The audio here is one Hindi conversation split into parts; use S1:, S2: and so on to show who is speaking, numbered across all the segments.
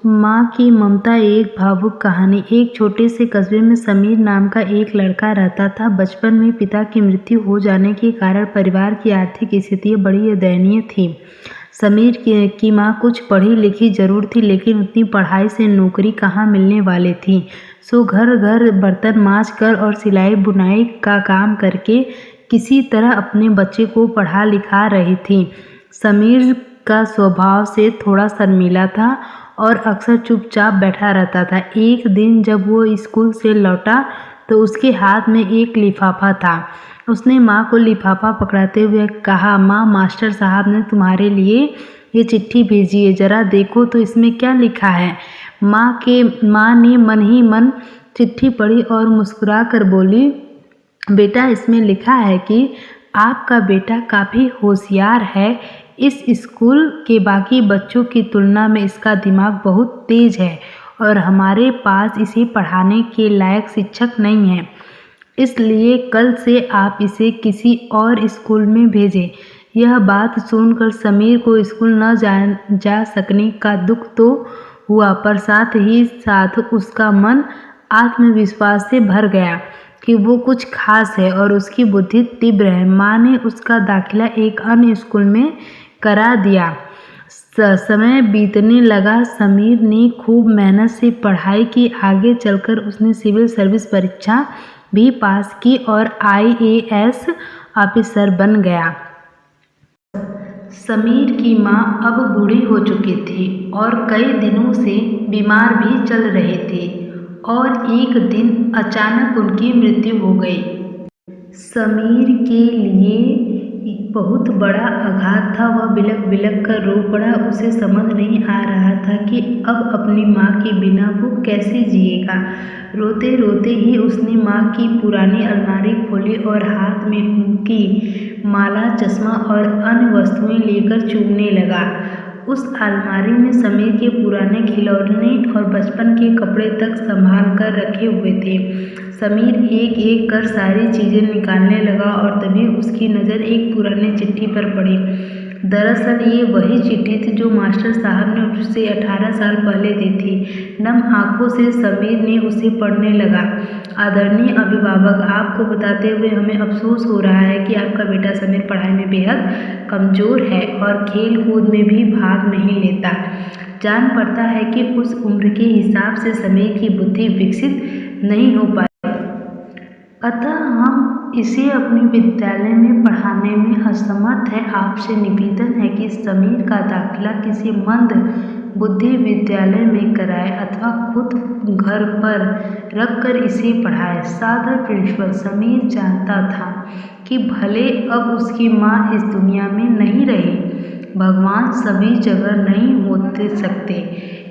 S1: माँ की ममता एक भावुक कहानी। एक छोटे से कस्बे में समीर नाम का एक लड़का रहता था। बचपन में पिता की मृत्यु हो जाने के कारण परिवार की आर्थिक स्थिति बड़ी दयनीय थी। समीर की माँ कुछ पढ़ी लिखी जरूर थी, लेकिन उतनी पढ़ाई से नौकरी कहाँ मिलने वाली थी। सो घर घर बर्तन मांज कर और सिलाई बुनाई का काम करके किसी तरह अपने बच्चे को पढ़ा लिखा रही थी। समीर का स्वभाव से थोड़ा शर्मीला था और अक्सर चुपचाप बैठा रहता था। एक दिन जब वो स्कूल से लौटा तो उसके हाथ में एक लिफाफा था। उसने माँ को लिफाफा पकड़ाते हुए कहा, माँ, मास्टर साहब ने तुम्हारे लिए ये चिट्ठी भेजी है, जरा देखो तो इसमें क्या लिखा है। माँ ने मन ही मन चिट्ठी पढ़ी और मुस्कुरा कर बोली, बेटा, इसमें लिखा है कि आपका बेटा काफ़ी होशियार है। इस स्कूल के बाकी बच्चों की तुलना में इसका दिमाग बहुत तेज है और हमारे पास इसे पढ़ाने के लायक शिक्षक नहीं है, इसलिए कल से आप इसे किसी और स्कूल में भेजें। यह बात सुनकर समीर को स्कूल न जा सकने का दुख तो हुआ, पर साथ ही साथ उसका मन आत्मविश्वास से भर गया कि वो कुछ खास है और उसकी बुद्धि तीव्र है। माँ ने उसका दाखिला एक अन्य स्कूल में करा दिया। समय बीतने लगा। समीर ने खूब मेहनत से पढ़ाई की। आगे चलकर उसने सिविल सर्विस परीक्षा भी पास की और IAS ऑफिसर बन गया। समीर की माँ अब बूढ़ी हो चुकी थी और कई दिनों से बीमार भी चल रही थी और एक दिन अचानक उनकी मृत्यु हो गई। समीर के लिए बहुत बड़ा आघात था। वह बिलख बिलख कर रो पड़ा। उसे समझ नहीं आ रहा था कि अब अपनी माँ के बिना वो कैसे जिएगा। रोते रोते ही उसने माँ की पुरानी अलमारी खोली और हाथ में उनकी माला, चश्मा और अन्य वस्तुएं लेकर चूमने लगा। उस अलमारी में समीर के पुराने खिलौने और बचपन के कपड़े तक संभाल कर रखे हुए थे। समीर एक एक कर सारी चीज़ें निकालने लगा और तभी उसकी नज़र एक पुरानी चिट्ठी पर पड़ी। दरअसल ये वही चिट्ठी थी जो मास्टर साहब ने उसे 18 साल पहले दी थी। नम आंखों से समीर ने उसे पढ़ने लगा। आदरणीय अभिभावक, आपको बताते हुए हमें अफसोस हो रहा है कि आपका बेटा समीर पढ़ाई में बेहद कमज़ोर है और खेल कूद में भी भाग नहीं लेता। जान पड़ता है कि उस उम्र के हिसाब से समीर की बुद्धि विकसित नहीं हो पाई, अतः हम इसे अपने विद्यालय में पढ़ाने में असमर्थ है। आपसे निवेदन है कि समीर का दाखिला किसी मंद बुद्धि विद्यालय में कराए अथवा खुद घर पर रखकर इसे पढ़ाए। सादर प्रिंसिपल। समीर जानता था कि भले अब उसकी माँ इस दुनिया में नहीं रही, भगवान सभी जगह नहीं होते सकते,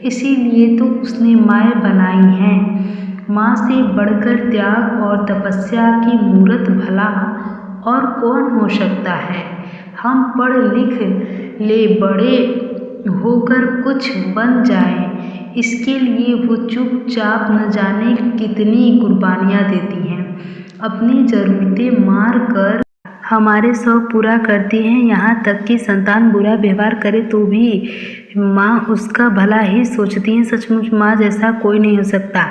S1: इसीलिए तो उसने माएँ बनाई हैं। माँ से बढ़कर त्याग और तपस्या की मूरत भला और कौन हो सकता है। हम पढ़ लिख ले, बड़े होकर कुछ बन जाएं, इसके लिए वो चुपचाप न जाने कितनी कुर्बानियाँ देती हैं। अपनी ज़रूरतें मार कर हमारे शौक पूरा करती हैं। यहाँ तक कि संतान बुरा व्यवहार करे तो भी माँ उसका भला ही सोचती है। सचमुच माँ जैसा कोई नहीं हो सकता।